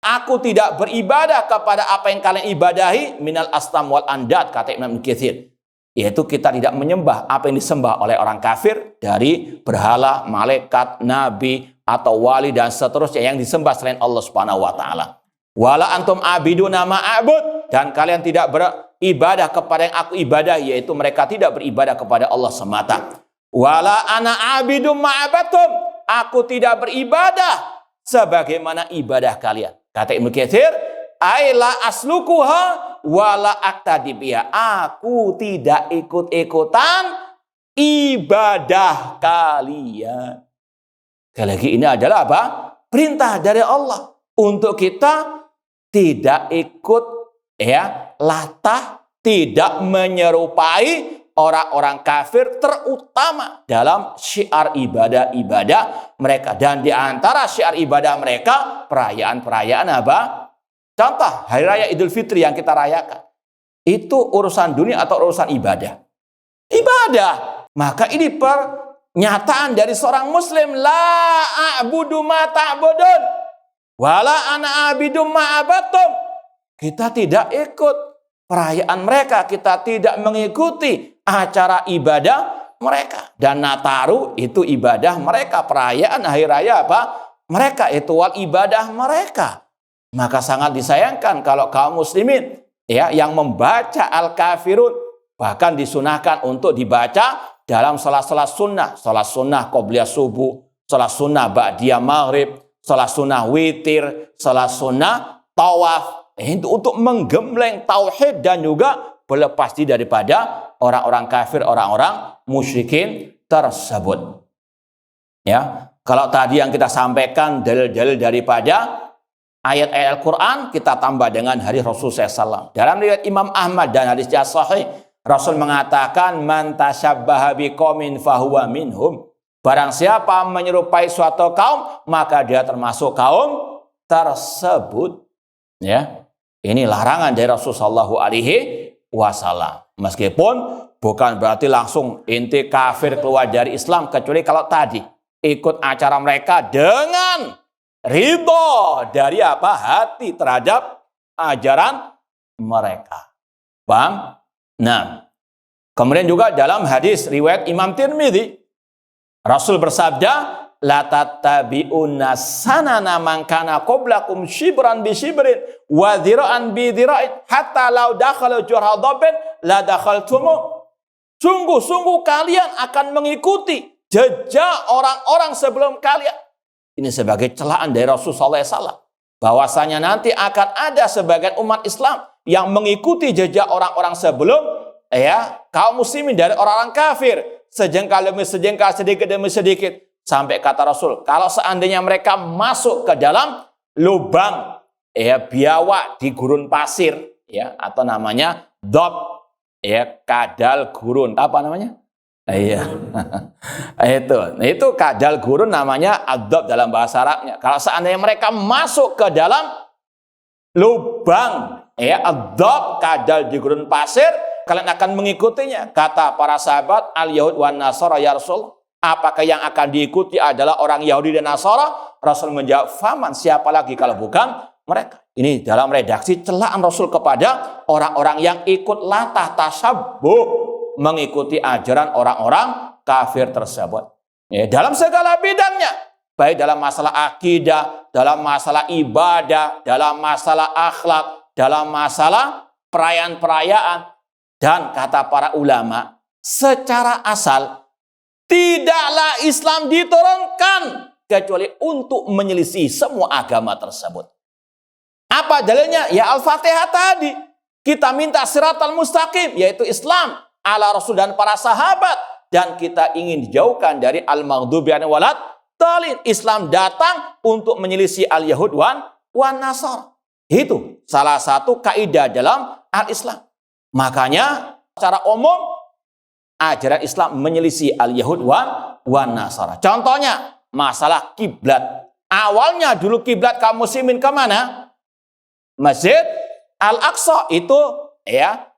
aku tidak beribadah kepada apa yang kalian ibadahi minal asnam wal andad, kata Imam Ibnu Katsir. Yaitu kita tidak menyembah apa yang disembah oleh orang kafir dari berhala, malaikat, nabi, atau wali dan seterusnya yang disembah selain Allah Subhanahu wa taala. Wala antum abiduna ma'abud, dan kalian tidak beribadah kepada yang aku ibadah, yaitu mereka tidak beribadah kepada Allah semata. Wala ana abidum ma'abatum, aku tidak beribadah sebagaimana ibadah kalian. Kata Ibnu Katsir, aila aslukuha wala aktadibiha, aku tidak ikut-ikutan ibadah kalian. Sekali lagi, ini adalah apa? Perintah dari Allah untuk kita tidak ikut latah, tidak menyerupai orang-orang kafir, terutama dalam syiar ibadah-ibadah mereka. Dan di antara syiar ibadah mereka, perayaan-perayaan apa? Contoh, Hari Raya Idul Fitri yang kita rayakan. Itu urusan dunia atau urusan ibadah? Ibadah. Maka ini pernyataan dari seorang muslim, la a'budu ma ta'budun wala ana abidum ma abatum. Kita tidak ikut perayaan mereka, kita tidak mengikuti acara ibadah mereka. Dan Nataru itu ibadah mereka, perayaan hari raya apa? Mereka itu wal ibadah mereka. Maka sangat disayangkan kalau kaum muslimin yang membaca Al-Kafirun, bahkan disunahkan untuk dibaca dalam salat-salat sunnah qobliyah subuh, salat sunnah ba'diyah maghrib, salat sunnah witir, salat sunnah tawaf, itu untuk menggembleng tauhid dan juga berlepas diri daripada orang-orang kafir, orang-orang musyrikin tersebut. Ya, kalau tadi yang kita sampaikan dalil-dalil daripada ayat-ayat Al-Quran, kita tambah dengan hadis Rasul SAW. Dalam riwayat Imam Ahmad dan hadisnya sahih, Rasul mengatakan, man tasyabbaha biqaumin fahuwa minhum. Barang siapa menyerupai suatu kaum, maka dia termasuk kaum tersebut. Ya, ini larangan dari Rasulullah SAW. Meskipun bukan berarti langsung inti kafir keluar dari Islam, kecuali kalau tadi ikut acara mereka dengan ridho dari apa? Hati terhadap ajaran mereka. Paham? Nah, kemudian juga dalam hadis riwayat Imam Tirmidzi, Rasul bersabda, la tattabi'unna sanana man kana qablakum shibran bi shibrin wa dhira'an bi dhira'in hatta law dakhala jurha dhabbin la dakhaltumu. Sungguh-sungguh kalian akan mengikuti jejak orang-orang sebelum kalian. Ini sebagai celaan dari Rasulullah SAW. Bahwasanya nanti akan ada sebagian umat Islam yang mengikuti jejak orang-orang sebelum kaum muslimin dari orang-orang kafir. Sejengkal demi sejengkal, sedikit demi sedikit. Sampai kata Rasul, kalau seandainya mereka masuk ke dalam lubang biawak di gurun pasir, atau namanya dob, kadal gurun. Apa namanya? Iya. itu kadal gurun, namanya adab dalam bahasa Arabnya. Kalau seandainya mereka masuk ke dalam lubang adab, kadal di gurun pasir, kalian akan mengikutinya. Kata para sahabat, al-Yahud wan Nasara ya Rasul, apakah yang akan diikuti adalah orang Yahudi dan Nasara? Rasul menjawab, faman, siapa lagi kalau bukan mereka. Ini dalam redaksi celaan Rasul kepada orang-orang yang ikut latah tasabbuh, mengikuti ajaran orang-orang kafir tersebut. dalam segala bidangnya, baik dalam masalah akidah, dalam masalah ibadah, dalam masalah akhlak, dalam masalah perayaan-perayaan. Dan kata para ulama, secara asal tidaklah Islam diturunkan kecuali untuk menyelisih semua agama tersebut. Apa dalilnya? Ya Al-Fatihah tadi. Kita minta siratal mustaqim, yaitu Islam ala Rasul dan para sahabat. Dan kita ingin dijauhkan dari al-maghdubi alaihim walad dhalin. Islam datang untuk menyelisih al-Yahud wan Nasara. Itu salah satu kaidah dalam al-Islam. Makanya secara umum ajaran Islam menyelisih al-Yahud wan Nasara. Contohnya masalah kiblat. Awalnya dulu kiblat kaum muslimin kemana? Masjid Al-Aqsa, itu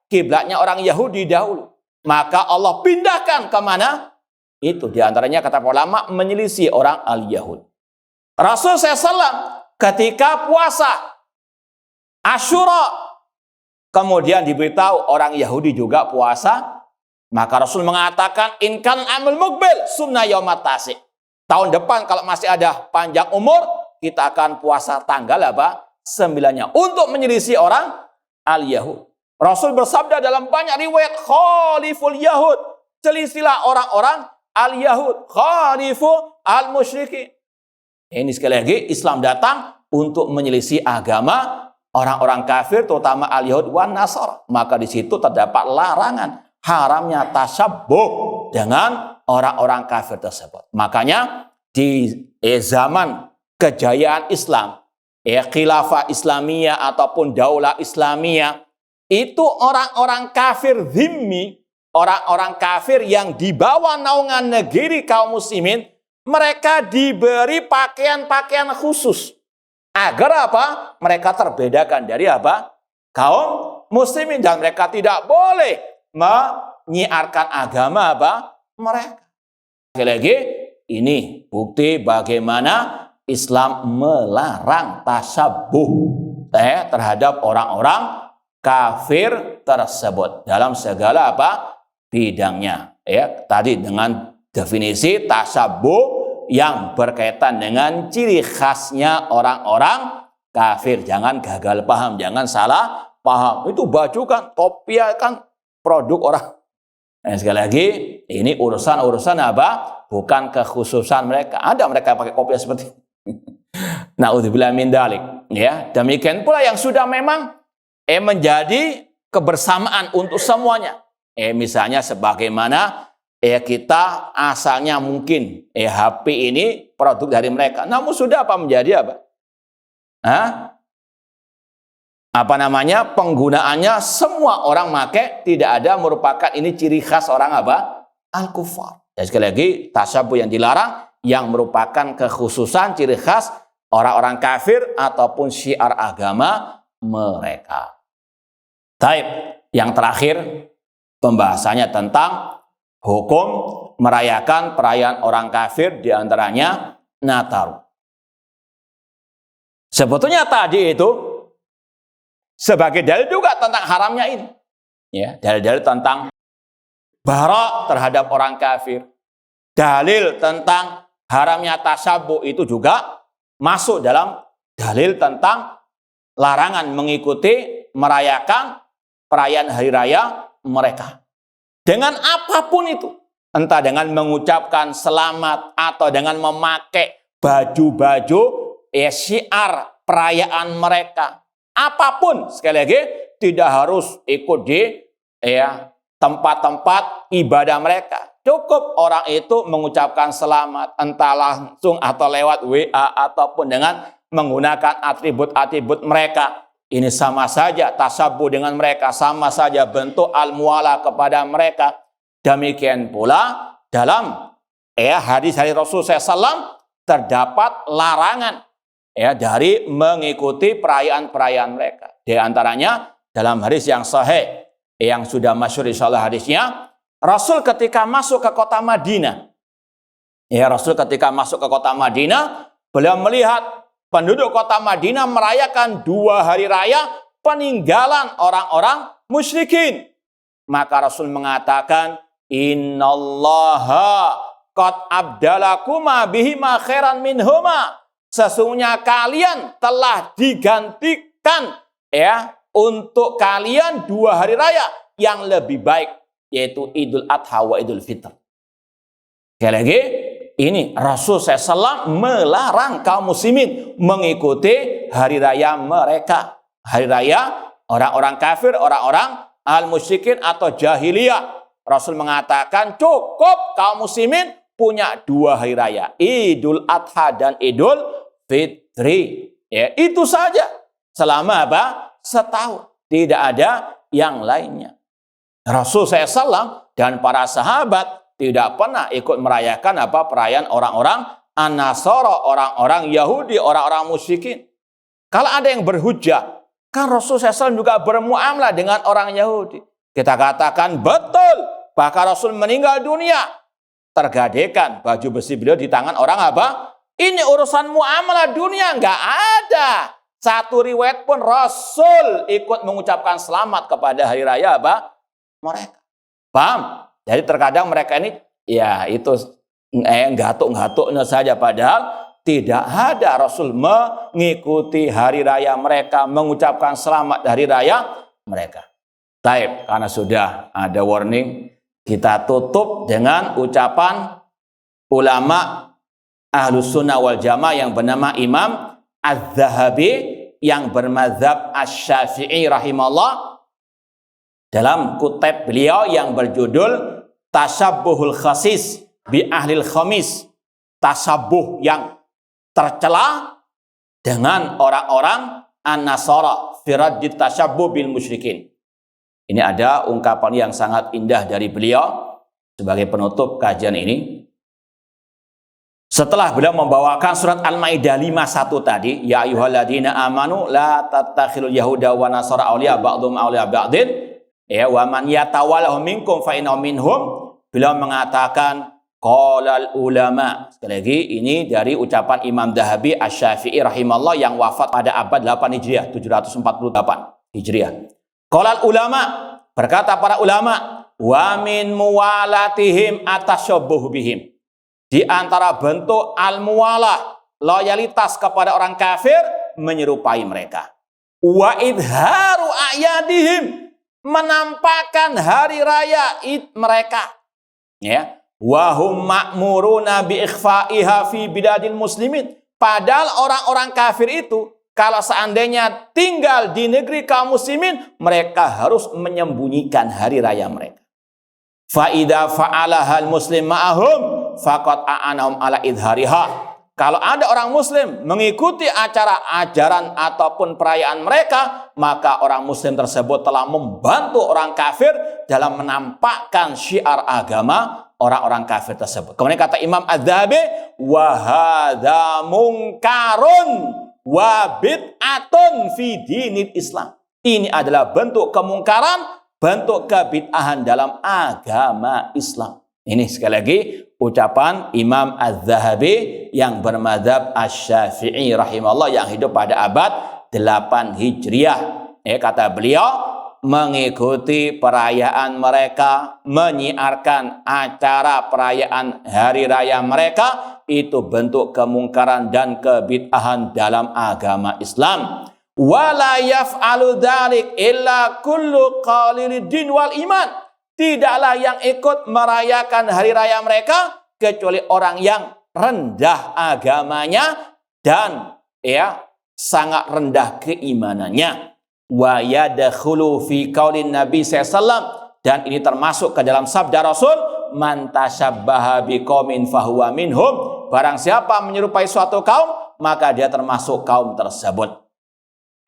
kiblatnya orang Yahudi dahulu. Maka Allah pindahkan kemana? Itu diantaranya kata ulama menyelisih orang al-Yahud. Rasul SAW ketika puasa Asyura, kemudian diberitahu orang Yahudi juga puasa, maka Rasul mengatakan inkan amul mukbil sumna yaumat tasik. Tahun depan kalau masih ada panjang umur, kita akan puasa tanggal 9-nya untuk menyelisih orang al-Yahud. Rasul bersabda dalam banyak riwayat, khaliful Yahud, selisilah orang-orang al-Yahud, khalifu al-musyrikin. Ini sekali lagi Islam datang untuk menyelisih agama orang-orang kafir, terutama al-Yahud wan Nasara. Maka di situ terdapat larangan haramnya tasyabbuh dengan orang-orang kafir tersebut. Makanya di zaman kejayaan Islam, khilafah Islamiyah ataupun daulah Islamiyah, itu orang-orang kafir zimmi, orang-orang kafir yang di bawah naungan negeri kaum muslimin, mereka diberi pakaian-pakaian khusus. Agar apa? Mereka terbedakan dari kaum muslimin. Dan mereka tidak boleh menyiarkan agama mereka. Sekali lagi, ini bukti bagaimana Islam melarang tasyabbuh terhadap orang-orang kafir tersebut dalam segala bidangnya. Tadi dengan definisi tasyabbuh yang berkaitan dengan ciri khasnya orang-orang kafir. Jangan gagal paham, jangan salah paham. Itu baju kan, kopiah kan produk orang. Sekali lagi, ini urusan-urusan bukan kekhususan mereka. Ada mereka pakai kopiah seperti ini. Na'udzubillah min dzalik. Demikian pula yang sudah memang menjadi kebersamaan untuk semuanya. Misalnya sebagaimana kita asalnya mungkin HP ini produk dari mereka. Namun sudah menjadi penggunaannya semua orang pakai, tidak ada merupakan ini ciri khas orang al-kufar. Dan sekali lagi tasyabbuh yang dilarang yang merupakan kekhususan ciri khas orang-orang kafir ataupun syiar agama mereka. Taib, yang terakhir pembahasannya tentang hukum merayakan perayaan orang kafir, diantaranya Natal. Sebetulnya tadi itu sebagai dalil juga tentang haramnya ini. Dalil-dalil tentang bara terhadap orang kafir. Dalil tentang haramnya tasyabbuh itu juga masuk dalam dalil tentang larangan mengikuti merayakan perayaan hari raya mereka. Dengan apapun itu. Entah dengan mengucapkan selamat atau dengan memakai baju-baju syiar perayaan mereka. Apapun, sekali lagi, tidak harus ikut di tempat-tempat ibadah mereka. Cukup orang itu mengucapkan selamat, entah langsung atau lewat WA ataupun dengan menggunakan atribut-atribut mereka. Ini sama saja tasyabbuh dengan mereka, sama saja bentuk al-muwalah kepada mereka. Demikian pula dalam hadis-hadis Rasul SAW terdapat larangan dari mengikuti perayaan-perayaan mereka. Di antaranya dalam hadis yang sahih yang sudah masyhur insyaallah hadisnya, Rasul ketika masuk ke kota Madinah. Rasul ketika masuk ke kota Madinah, beliau melihat penduduk kota Madinah merayakan 2 hari raya peninggalan orang-orang musyrikin. Maka Rasul mengatakan, innallaha qad abdalakuma bihima khairan minhuma. Sesungguhnya kalian telah digantikan ya untuk kalian 2 hari raya yang lebih baik, yaitu Idul Adha wa Idul Fitr. Sekali lagi, ini Rasul SAW melarang kaum muslimin mengikuti hari raya mereka. Hari raya orang-orang kafir, orang-orang al-musyrikin atau jahiliyah. Rasul mengatakan cukup kaum muslimin punya 2 hari raya, Idul Adha dan Idul Fitri. Ya, itu saja. Selama apa? Setahun. Tidak ada yang lainnya. Rasul SAW dan para sahabat tidak pernah ikut merayakan perayaan orang-orang An-Nasara, orang-orang Yahudi, orang-orang musyrikin. Kalau ada yang berhujjah, kan Rasul SAW juga bermuamalah dengan orang Yahudi. Kita katakan betul, bahkan Rasul meninggal dunia, tergadekan baju besi beliau di tangan orang apa? Ini urusan muamalah dunia, nggak ada satu riwayat pun Rasul ikut mengucapkan selamat kepada hari raya mereka. Paham? Jadi terkadang mereka ini ya itu gatuk-gatuknya saja, padahal tidak ada Rasul mengikuti hari raya mereka, mengucapkan selamat hari raya mereka. Taib, karena sudah ada warning, kita tutup dengan ucapan ulama Ahlus Sunnah wal Jamaah yang bernama Imam Az-Zahabi yang bermadzhab Asy-Syafi'i rahimahullah, dalam kutip beliau yang berjudul Tashabbuhul Khasis bi Ahlil Khamis, tasabbuh yang tercela dengan orang-orang An-Nasara fi raddit tashabbuh bil musyrikin. Ini ada ungkapan yang sangat indah dari beliau sebagai penutup kajian ini. Setelah beliau membawakan surat Al-Maidah 51 tadi, ya ayyuhalladzina amanu la tattakhidul yahuda wa nasara awliya ba'dhum awliya ba'din, ya wa man yatawallahu minkum fa innahu minhum. Beliau mengatakan qalal ulama. Sekali lagi ini dari ucapan Imam Zahabi Asy-Syafi'i rahimahullah yang wafat pada abad 8 Hijriah, 748 Hijriah. Qalal ulama, berkata para ulama, wa min muwalatihim atasyabbuh bihim. Di antara bentuk al-muwalah, loyalitas kepada orang kafir, menyerupai mereka. Wa idharu a'yadihim, menampakkan hari raya Id mereka. Ya, wa hum ma'muruna bi ikhfa'iha fi biladil muslimin. Padahal orang-orang kafir itu kalau seandainya tinggal di negeri kaum muslimin, mereka harus menyembunyikan hari raya mereka. Fa idza fa'alahal muslim ma'ahum faqad a'anahum ala idhariha. Kalau ada orang muslim mengikuti acara ajaran ataupun perayaan mereka, maka orang muslim tersebut telah membantu orang kafir dalam menampakkan syiar agama orang-orang kafir tersebut. Kemudian kata Imam Az-Zahabi, wa hadza munkarun wa bid'atun fi dinil Islam. Ini adalah bentuk kemungkaran, bentuk kebid'ahan dalam agama Islam. Ini sekali lagi ucapan Imam Az-Zahabi yang bermadzhab Asy-Syafi'i rahimahullah yang hidup pada abad 8 Hijriah. Kata beliau, mengikuti perayaan mereka, menyiarkan acara perayaan hari raya mereka, itu bentuk kemungkaran dan kebid'ahan dalam agama Islam. Wala yaf'alu dzalik illa kullu qalilid din wal iman. Tidaklah yang ikut merayakan hari raya mereka kecuali orang yang rendah agamanya dan sangat rendah keimanannya. Wa yadkhulu fi qaulin Nabi sallallahu, dan ini termasuk ke dalam sabda Rasul, man tasyabbaha biqaumin fahuwa minhum. Barang siapa menyerupai suatu kaum, maka dia termasuk kaum tersebut.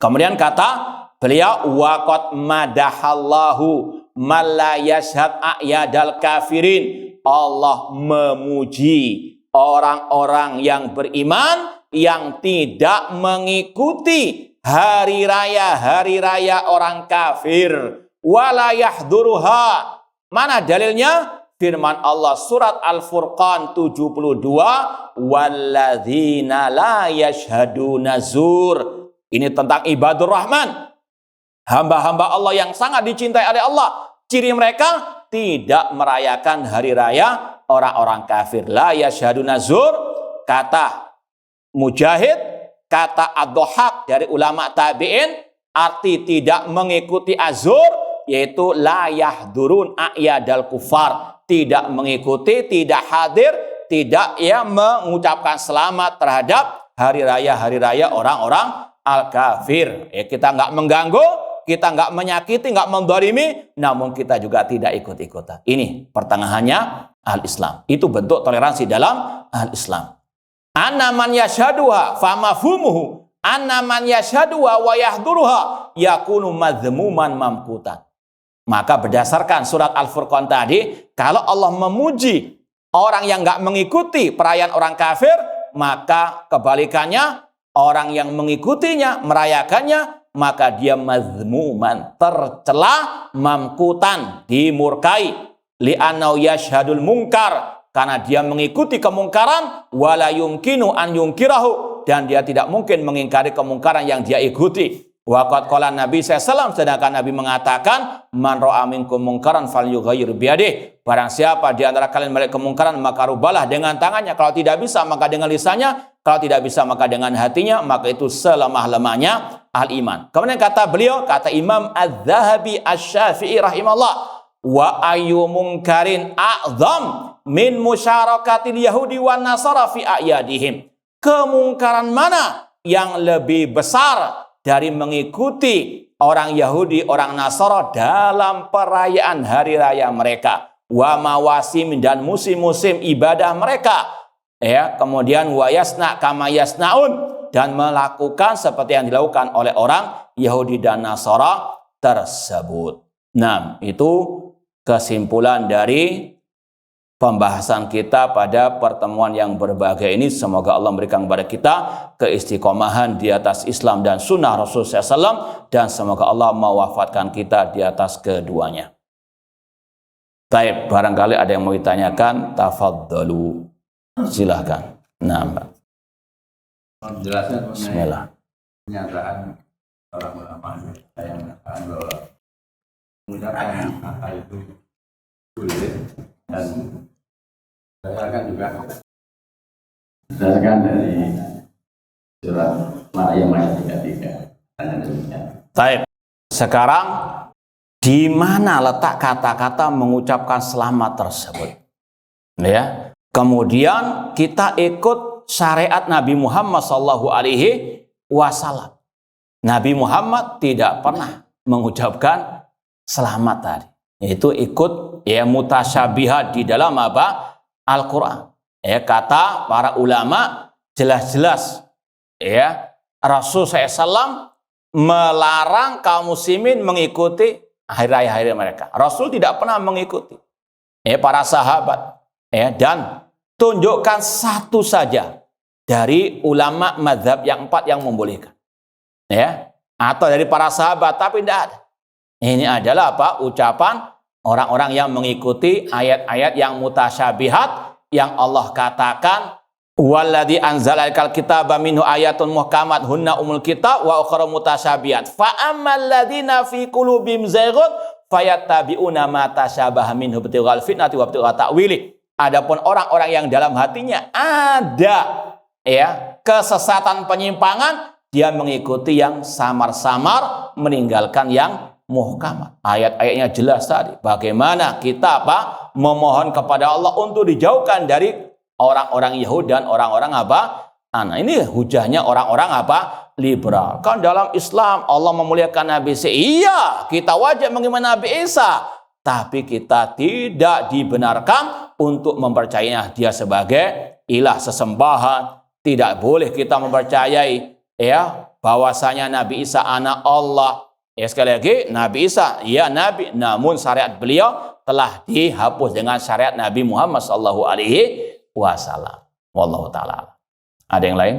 Kemudian kata beliau, waqad madahallahu malla yashhad a'yadal kafirin. Allah memuji orang-orang yang beriman yang tidak mengikuti hari raya orang kafir. Wala yahduruha. Mana dalilnya? Firman Allah surat Al-Furqan 72, walladzina la yashhaduna zur. Ini tentang ibadur rahman, hamba-hamba Allah yang sangat dicintai oleh Allah. Ciri mereka tidak merayakan hari raya orang-orang kafir. La yashhaduna zur, kata Mujahid, kata Ad-Dhahhak dari ulama tabi'in, arti tidak mengikuti azur yaitu la yahdurun a'yadal kufar, tidak mengikuti, tidak hadir, tidak mengucapkan selamat terhadap hari raya orang-orang al-kafir. Kita nggak mengganggu, kita nggak menyakiti, nggak mendolimi, namun kita juga tidak ikut-ikutan. Ini pertengahannya al-Islam. Itu bentuk toleransi dalam al-Islam. Anna man yashhaduha famafhumuhu anna man yashhaduha wa yahduruha yakunu madhmuman mamkutan. Maka berdasarkan surat Al-Furqan tadi, kalau Allah memuji orang yang nggak mengikuti perayaan orang kafir, maka kebalikannya, orang yang mengikutinya, merayakannya, maka dia mazmuman, tercela, mamkutan, dimurkai. Li'annau yashhadul munkar, karena dia mengikuti kemungkaran, wala yumkinu an yunkirahu, dan dia tidak mungkin mengingkari kemungkaran yang dia ikuti. Waqad qala Nabi SAW, sedangkan Nabi mengatakan, man ra'a minkum mungkaran falyughayyir biyadihi. Barang siapa di antara kalian melihat kemungkaran, maka rubahlah dengan tangannya. Kalau tidak bisa, maka dengan lisannya. Kalau tidak bisa, maka dengan hatinya. Maka itu selemah-lemahnya al-iman. Kemudian kata beliau, kata Imam Az-Zahabi Asy-Syafi'i rahimahullah, wa ayyu munkarin a'zam min musyaarakatil yahudi wan nasara fi a'yadihim. Kemungkaran mana yang lebih besar dari mengikuti orang Yahudi, orang Nasara dalam perayaan hari raya mereka, wa mawasim, dan musim-musim ibadah mereka, kemudian wa yasna kama yasnaun, dan melakukan seperti yang dilakukan oleh orang Yahudi dan Nasara tersebut. Nah, itu kesimpulan dari pembahasan kita pada pertemuan yang berbahagia ini. Semoga Allah memberikan kepada kita keistiqomahan di atas Islam dan sunnah Rasulullah SAW, dan semoga Allah mewafatkan kita di atas keduanya. Baik, barangkali ada yang mau ditanyakan, tafadhalu, silahkan. Nah, Mbak. Menjelaskan mengenai Bismillah. Pernyataan orang ulama yang mengatakan bahwa mengucapkan kata itu boleh, dan berdasarkan juga berdasarkan dari surat Maryam ayat 33. Baik. Sekarang di mana letak kata-kata mengucapkan selamat tersebut? Ya. Kemudian kita ikut syariat Nabi Muhammad SAW. Nabi Muhammad tidak pernah mengucapkan selamat tadi. Itu ikut mutasyabihat di dalam apa? Al-Quran. Kata para ulama jelas-jelas Rasul SAW melarang kaum muslimin mengikuti hari raya mereka. Rasul tidak pernah mengikuti para sahabat. Dan tunjukkan satu saja dari ulama mazhab yang 4 yang membolehkan. Atau dari para sahabat, tapi tidak ada. Ini adalah apa? Ucapan orang-orang yang mengikuti ayat-ayat yang mutasyabihat, yang Allah katakan, walladzi anzalal kitaba minhu ayatun muhkamat hunna umul kitab wa ukhra mutasyabihat fa ammal ladzina fi qulubihim zayghun fayattabi'una ma tasyabaha minhu ibtighal fitnati wa ibtigha ta'wili. Adapun orang-orang yang dalam hatinya ada kesesatan, penyimpangan, dia mengikuti yang samar-samar, meninggalkan yang muhkamat. Ayat-ayatnya jelas tadi. Bagaimana kita memohon kepada Allah untuk dijauhkan dari orang-orang Yahudi dan orang-orang ini hujahnya orang-orang liberal. Kan dalam Islam Allah memuliakan Nabi Isa. Iya, kita wajib mengiman Nabi Isa. Tapi kita tidak dibenarkan untuk mempercayainya dia sebagai ilah sesembahan. Tidak boleh kita mempercayai bahwasanya Nabi Isa anak Allah. Sekali lagi, Nabi Isa, ya Nabi, namun syariat beliau telah dihapus dengan syariat Nabi Muhammad SAW. Wallahu ta'ala. Ada yang lain?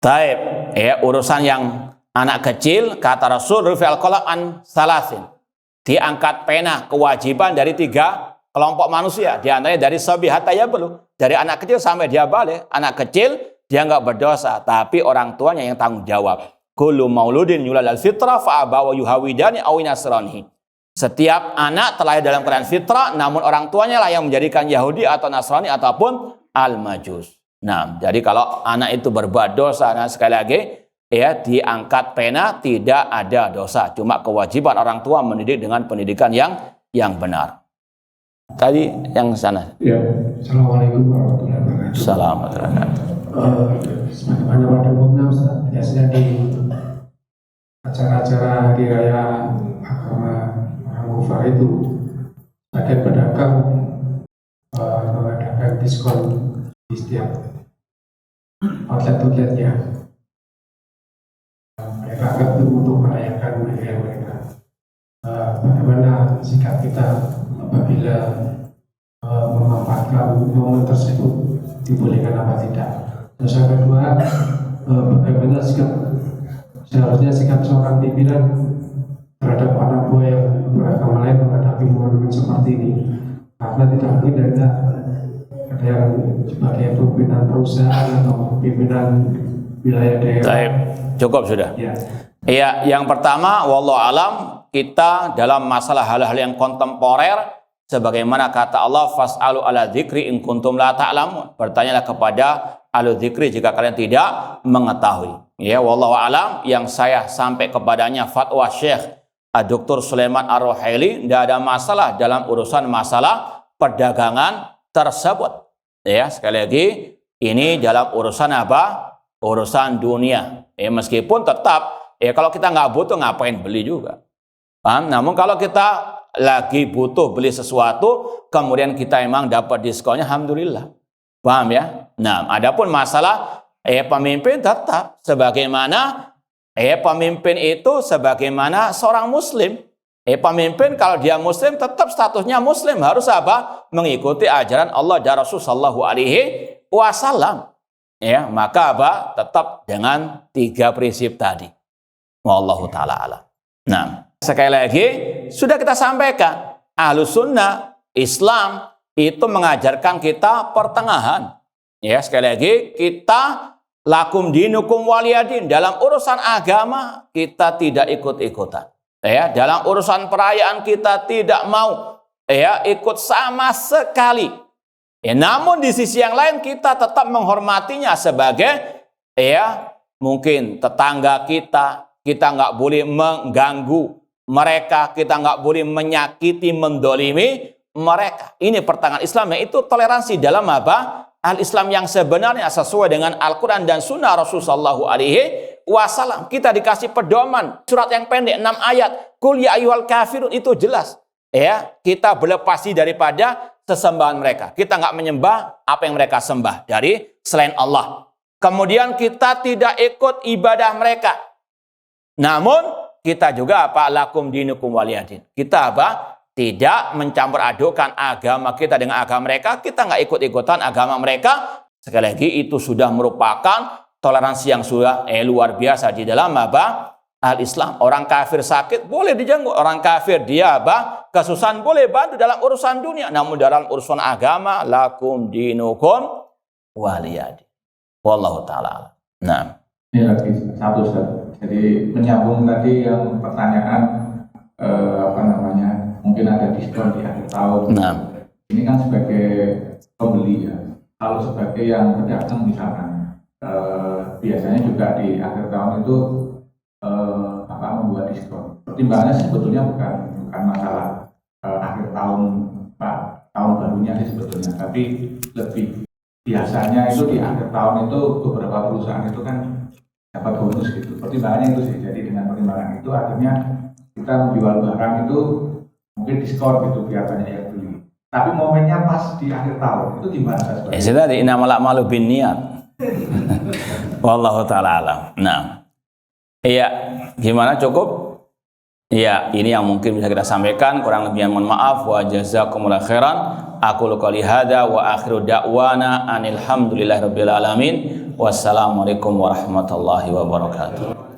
Taib, urusan yang anak kecil, kata Rasul, rufi'al qalam an salasin. Diangkat pena, kewajiban dari 3 kelompok manusia, di antaranya dari sabi hatta yablugh, dari anak kecil sampai dia balik. Anak kecil dia nggak berdosa, tapi orang tuanya yang tanggung jawab. Kullu mauludin yulad al-fitrah fa abawa yuhawidani aw nasrani. Setiap anak terlahir dalam keadaan fitrah, namun orang tuanya lah yang menjadikan Yahudi atau Nasrani ataupun Al-Majus. Nah, jadi kalau anak itu berbuat dosa, nah sekali lagi ya diangkat pena, tidak ada dosa. Cuma kewajiban orang tua mendidik dengan pendidikan yang benar. Tadi yang sana. Ya, Assalamualaikum warahmatullahi wabarakatuh. Assalamualaikum. Sebagaimana pada umumnya Ustaz, biasanya di acara-acara hari raya agama orang kufar itu sebagian pedagang mengadakan diskon di setiap outlet-outletnya. Mereka anggap itu untuk merayakan hari mereka. Bagaimana sikap kita apabila memanfaatkan momen tersebut, dibolehkan apa tidak? Terus yang kedua, bagaimana seharusnya sikap seorang pimpinan terhadap anak buah yang beragama lain menghadapi momen seperti ini? Karena tidak mungkin ada yang sebagai pimpinan perusahaan atau pimpinan wilayah daerah. Baik, cukup sudah. Ya. Iya, yang pertama, wallahu alam, kita dalam masalah hal-hal yang kontemporer, sebagaimana kata Allah, fas'alu ala dzikri in kuntum la ta'lamun. Bertanyalah kepada ahlu dzikri jika kalian tidak mengetahui. Ya, wallahu alam, yang saya sampai kepadanya fatwa Syekh Dr. Sulaiman Ar-Ruhaili, tidak ada masalah dalam urusan masalah perdagangan tersebut. Ya, sekali lagi, ini dalam urusan apa? Urusan dunia. Ya, meskipun tetap kalau kita nggak butuh, ngapain beli juga. Paham? Namun kalau kita lagi butuh beli sesuatu, kemudian kita emang dapat diskonnya, alhamdulillah. Paham ya? Nah, adapun masalah pemimpin tetap sebagaimana pemimpin itu sebagaimana seorang muslim. Pemimpin kalau dia muslim tetap statusnya muslim, harus apa? Mengikuti ajaran Allah dan Rasul sallallahu alaihi wasallam. Ya, maka apa? Tetap dengan 3 prinsip tadi. Wallahu ta'ala alam. Nah, sekali lagi sudah kita sampaikan, Ahlus Sunnah Islam itu mengajarkan kita pertengahan. Ya, sekali lagi kita lakum dinukum waliyadin, dalam urusan agama kita tidak ikut-ikutan. Ya, dalam urusan perayaan kita tidak mau ikut sama sekali. Namun di sisi yang lain kita tetap menghormatinya sebagai mungkin tetangga kita. Kita nggak boleh mengganggu mereka, kita nggak boleh menyakiti, mendolimi mereka. Ini pertengahan Islam, yaitu toleransi dalam apa? Al-Islam yang sebenarnya sesuai dengan Al-Quran dan Sunnah Rasulullah sallallahu alaihi wasallam. Kita dikasih pedoman, surat yang pendek 6 ayat. Qul ya ayyuhal kafirun, itu jelas. Ya, kita berlepas diri daripada sesembahan mereka. Kita nggak menyembah apa yang mereka sembah dari selain Allah. Kemudian kita tidak ikut ibadah mereka. Namun kita juga apa? Lakum dinukum waliyadin. Kita apa? Tidak mencampur adukkan agama kita dengan agama mereka. Kita nggak ikut-ikutan agama mereka. Sekali lagi itu sudah merupakan toleransi yang sudah luar biasa di dalam apa? Al-Islam. Orang kafir sakit boleh dijenguk. Orang kafir dia apa? Kesusahan boleh bantu dalam urusan dunia. Namun dalam urusan agama, lakum dinukum waliyadin. Wallahu ta'ala. Nah. Ini lagi satu Ustaz. Jadi menyambung tadi yang pertanyaan mungkin ada diskon di akhir tahun. Nah. Ini kan sebagai pembeli ya. Kalau sebagai yang pedagang misalkan biasanya juga di akhir tahun itu membuat diskon. Pertimbangannya sebetulnya bukan masalah akhir tahun tahun barunya sih sebetulnya, tapi lebih biasanya itu di akhir tahun itu beberapa perusahaan itu kan dapat bonus gitu. Pertimbangannya itu sih. Jadi dengan pertimbangan itu akhirnya kita menjual barang itu mungkin diskon gitu biar banyak yang beli. Tapi momennya pas di akhir tahun itu gimana Mas? Sudah di innamal a'malu binniyat. Wallahu ta'ala alam. Nah. Iya, gimana, cukup? Iya, ini yang mungkin bisa kita sampaikan. Kurang lebihnya mohon maaf. Wa jazakumullahu khairan. Aqulu qouli hadza wa akhiru da'wana anil hamdulillahirabbil alamin. Wassalamualaikum warahmatullahi wabarakatuh.